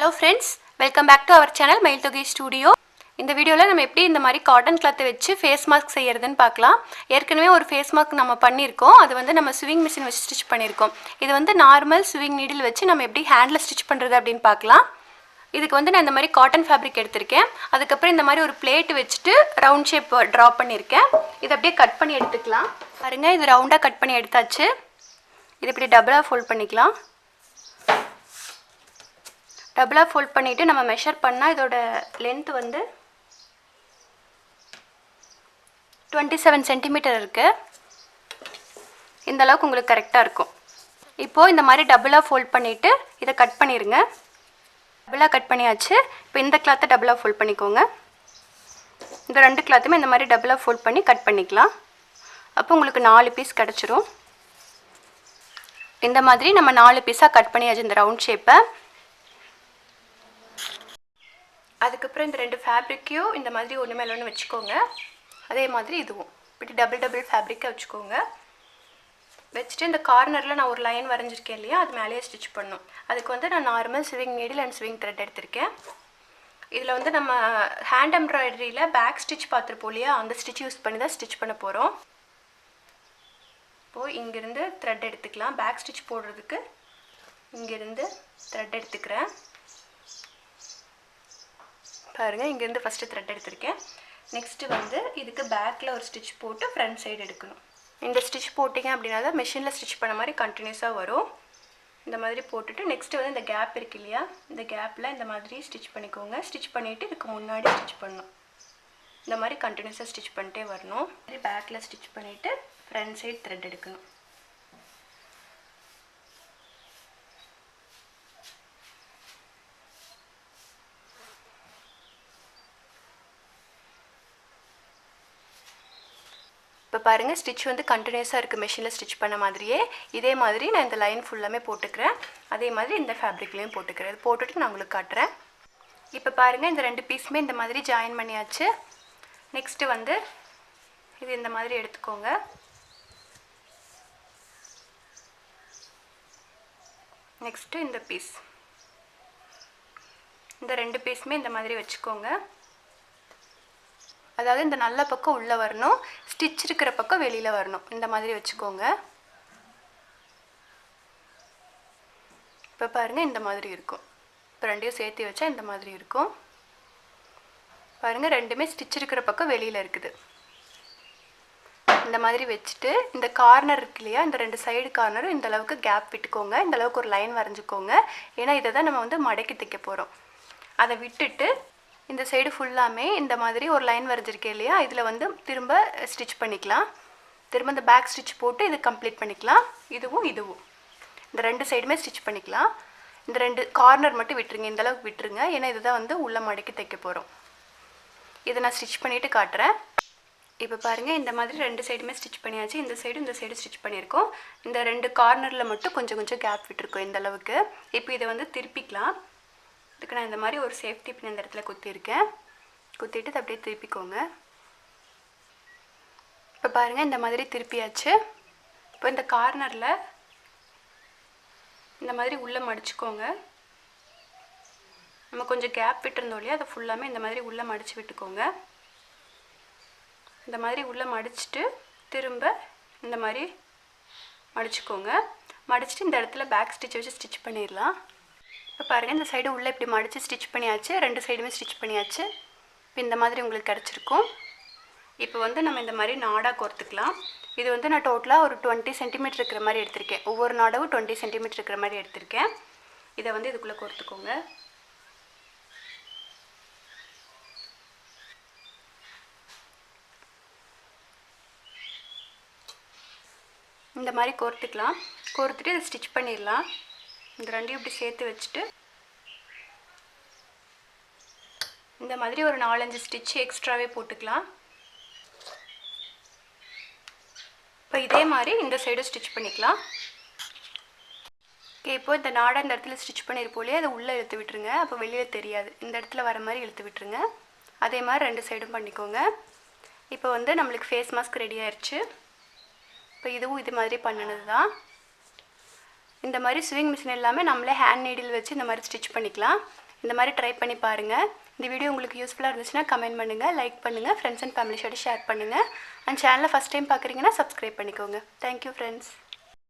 Hello friends, welcome back to our channel Mail Togi Studio. இந்த வீடியோல நம்ம எப்படி இந்த மாதிரி காட்டன் கிளாத் வச்சு ஃபேஸ் மாஸ்க் செய்யறதுன்னு பார்க்கலாம். ஏற்கனவே ஒரு ஃபேஸ் மாஸ்க் நம்ம பண்ணிருக்கோம். அது வந்து நம்ம ஸ்விங் மிஷின் வச்சு ஸ்டிட்ச் பண்ணிருக்கோம். இது வந்து நார்மல் ஸ்விங் நீடில் வச்சு நம்ம எப்படி ஹேண்ட்ல ஸ்டிட்ச் பண்றது அப்படினு பார்க்கலாம். இதுக்கு வந்து நான் இந்த மாதிரி காட்டன் ஃபேப்ரிக் எடுத்துர்க்கேன். அதுக்கு அப்புறம் இந்த மாதிரி ஒரு பிளேட் வச்சிட்டு ரவுண்ட் ஷேப் டிரா பண்ணிருக்கேன். இத அப்படியே கட் பண்ணி எடுத்துக்கலாம். பாருங்க இது ரவுண்டா கட் பண்ணி எடுத்தாச்சு. இது இப்படி டபுளா ஃபோல்ட் பண்ணிக்கலாம். டபுளா ஃபோல்ட் பண்ணிட்டு நம்ம மெஷர் பண்ணா இதோட லெந்த் வந்து 27 cm இருக்கு. இந்த அளவுக்கு உங்களுக்கு கரெக்ட்டா இருக்கும். இப்போ இந்த மாதிரி டபுளா ஃபோல்ட் பண்ணிட்டு இத கட் பண்ணிருங்க. டபுளா கட் பண்ணியாச்சு. இப்போ இந்த கிளாத்தை டபுளா ஃபோல்ட் பண்ணிக்கோங்க. இந்த ரெண்டு கிளாத்தையுமே இந்த மாதிரி டபுளா ஃபோல்ட் பண்ணி கட் பண்ணிக்கலாம். அப்போ உங்களுக்கு 4 பீஸ் கிடைச்சிரும். இந்த மாதிரி நம்ம 4 பீஸா கட் பண்ணியாச்சு இந்த ரவுண்ட் ஷேப்பை. அதுக்கு அப்புறம் இந்த ரெண்டு ஃபேப்ரிக்கையும் இந்த மாதிரி ஒன்று மேல ஒன்று வச்சுக்கோங்க. அதே மாதிரி இதுவும் இப்படி டபுள் ஃபேப்ரிக்கை வச்சுக்கோங்க. வச்சுட்டு இந்த கார்னரில் நான் ஒரு லைன் வரைஞ்சிருக்கேன் இல்லையா, அது மேலேயே ஸ்டிச் பண்ணணும். அதுக்கு வந்து நான் normal swing needle and swing thread எடுத்திருக்கேன். இதில் வந்து நம்ம ஹேண்ட் எம்ப்ராய்டரியில் பேக் ஸ்டிச் பார்த்துருப்போம் இல்லையா, அந்த ஸ்டிச் யூஸ் பண்ணி தான் ஸ்டிச் பண்ண போகிறோம். இப்போது இங்கேருந்து த்ரெட் எடுத்துக்கலாம். பேக் ஸ்டிச் போடுறதுக்கு இங்கேருந்து த்ரெட் எடுத்துக்கிறேன். பாருங்கள் இங்கேருந்து ஃபஸ்ட்டு த்ரெட் எடுத்திருக்கேன். நெக்ஸ்ட்டு வந்து இதுக்கு பேக்கில் ஒரு ஸ்டிச் போட்டு ஃப்ரண்ட் சைடு எடுக்கணும். இந்த ஸ்டிச் போட்டிங்க அப்படின்னா தான் மிஷினில் ஸ்டிச் பண்ண மாதிரி கண்டினியூஸாக வரும். இந்த மாதிரி போட்டுட்டு நெக்ஸ்ட்டு வந்து இந்த கேப் இருக்கு இல்லையா, இந்த கேப்பில் இந்த மாதிரி ஸ்டிச் பண்ணிக்கோங்க. ஸ்டிச் பண்ணிவிட்டு இதுக்கு முன்னாடி ஸ்டிச் பண்ணணும். இந்த மாதிரி கண்டினியூஸாக ஸ்டிச் பண்ணிட்டே வரணும். பேக்கில் ஸ்டிச் பண்ணிவிட்டு ஃப்ரண்ட் சைடு த்ரெட் எடுக்கணும். இப்போ பாருங்கள் ஸ்டிச் வந்து கண்டினியூஸாக இருக்குது மெஷினில் ஸ்டிச் பண்ண மாதிரியே. இதே மாதிரி நான் இந்த லைன் ஃபுல்லாமே போட்டுக்கிறேன். அதே மாதிரி இந்த ஃபேப்ரிக்லேயும் போட்டுக்கிறேன். இது போட்டுட்டு நான் உங்களுக்கு காட்டுறேன். இப்போ பாருங்கள் இந்த ரெண்டு பீஸுமே இந்த மாதிரி ஜாயின் பண்ணியாச்சு. நெக்ஸ்ட்டு வந்து இது இந்த மாதிரி எடுத்துக்கோங்க. நெக்ஸ்ட்டு இந்த பீஸ், இந்த ரெண்டு பீஸுமே இந்த மாதிரி வச்சுக்கோங்க. அதாவது இந்த நல்ல பக்கம் உள்ளே வரணும், ஸ்டிச் இருக்கிற பக்கம் வெளியில் வரணும். இந்த மாதிரி வச்சுக்கோங்க. இப்போ பாருங்கள் இந்த மாதிரி இருக்கும். இப்போ ரெண்டையும் சேர்த்து வச்சா இந்த மாதிரி இருக்கும். பாருங்கள் ரெண்டுமே ஸ்டிச் இருக்கிற பக்கம் வெளியில் இருக்குது. இந்த மாதிரி வச்சுட்டு இந்த கார்னர் இருக்கு இல்லையா, இந்த ரெண்டு சைடு கார்னரும் இந்த அளவுக்கு கேப் விட்டுக்கோங்க. இந்த அளவுக்கு ஒரு லைன் வரைஞ்சிக்கோங்க. ஏன்னா இதை தான் நம்ம வந்து மடக்கி தைக்க போகிறோம். அதை விட்டுட்டு இந்த சைடு ஃபுல்லாமே இந்த மாதிரி ஒரு லைன் வரைஞ்சிருக்கேன் இல்லையா, இதில் வந்து திரும்ப ஸ்டிச் பண்ணிக்கலாம். திரும்ப இந்த பேக் ஸ்டிச் போட்டு இது கம்ப்ளீட் பண்ணிக்கலாம். இதுவும் இந்த ரெண்டு சைடுமே ஸ்டிச் பண்ணிக்கலாம். இந்த ரெண்டு கார்னர் மட்டும் விட்டுருங்க, இந்த அளவுக்கு விட்டுருங்க. ஏன்னா இதுதான் வந்து உள்ள மடக்கி தைக்க போகிறோம். இதை நான் ஸ்டிச் பண்ணிவிட்டு காட்டுறேன். இப்போ பாருங்கள் இந்த மாதிரி ரெண்டு சைடுமே ஸ்டிச் பண்ணியாச்சு. இந்த சைடு ஸ்டிச் பண்ணியிருக்கோம். இந்த ரெண்டு கார்னரில் மட்டும் கொஞ்சம் கேப் விட்டுருக்கோம் இந்த அளவுக்கு. இப்போ இதை வந்து திருப்பிக்கலாம். இதுக்கு நான் இந்த மாதிரி ஒரு சேஃப்டி பின் இந்த இடத்துல குத்திருக்கேன். குத்திட்டு இதை அப்படியே திருப்பிக்கோங்க. இப்போ பாருங்கள் இந்த மாதிரி திருப்பியாச்சு. இப்போ இந்த கார்னரில் இந்த மாதிரி உள்ளே மடிச்சுக்கோங்க. நம்ம கொஞ்சம் கேப் விட்டுருந்தோம் இல்லையா, அதை ஃபுல்லாமே இந்த மாதிரி உள்ளே மடித்து விட்டுக்கோங்க. இந்த மாதிரி உள்ளே மடிச்சுட்டு திரும்ப இந்த மாதிரி மடிச்சுக்கோங்க. மடிச்சுட்டு இந்த இடத்துல பேக் ஸ்டிச் வச்சு ஸ்டிச் பண்ணிடலாம். இப்போ பாருங்கள் இந்த சைடு உள்ளே இப்படி மடித்து ஸ்டிச் பண்ணியாச்சு. ரெண்டு சைடுமே ஸ்டிச் பண்ணியாச்சு. இப்போ இந்த மாதிரி உங்களுக்கு கிடச்சிருக்கும். இப்போ வந்து நம்ம இந்த மாதிரி நாடாக கோர்த்துக்கலாம். இது வந்து நான் டோட்டலாக ஒரு 20 cm இருக்கிற மாதிரி எடுத்திருக்கேன். ஒவ்வொரு நாடாவும் 20 cm இருக்கிற மாதிரி எடுத்திருக்கேன். இதை வந்து இதுக்குள்ளே கோர்த்துக்கோங்க. இந்த மாதிரி கோர்த்துக்கலாம். கோர்த்துட்டு இதை ஸ்டிச் பண்ணிடலாம். இந்த ரெண்டையும் இப்படி சேர்த்து வச்சுட்டு இந்த மாதிரி ஒரு 4-5 ஸ்டிச் எக்ஸ்ட்ராவே போட்டுக்கலாம். இப்போ இதே மாதிரி இந்த சைடு ஸ்டிச் பண்ணிக்கலாம். ஓகே, இப்போ இந்த நாடா இந்த இடத்துல ஸ்டிச் பண்ணியிருப்போம் இல்லையா, அதை உள்ளே இழுத்து விட்டுருங்க. அப்போ வெளியில் தெரியாது. இந்த இடத்துல வர மாதிரி இழுத்து விட்டுருங்க. அதே மாதிரி ரெண்டு சைடும் பண்ணிக்கோங்க. இப்போ வந்து நம்மளுக்கு ஃபேஸ் மாஸ்க் ரெடி ஆயிடுச்சு. இப்போ இதுவும் இது மாதிரி பண்ணினது தான். இந்த மாதிரி ஸ்விங் மிஷின் எல்லாமே நம்மளே ஹேண்ட் நீடில் வச்சு இந்த மாதிரி ஸ்டிச் பண்ணிக்கலாம். இந்த மாதிரி ட்ரை பண்ணி பாருங்கள். இந்த வீடியோ உங்களுக்கு யூஸ்ஃபுல்லாக இருந்துச்சுன்னா கமெண்ட் பண்ணுங்கள், லைக் பண்ணுங்கள், ஃப்ரெண்ட்ஸ் அண்ட் ஃபேமிலிஸோட ஷேர் பண்ணுங்கள். அண்ட் சேனலை ஃபஸ்ட் டைம் பார்க்குறீங்கன்னா சப்ஸ்கிரைப் பண்ணிக்கோங்க. Thank you friends.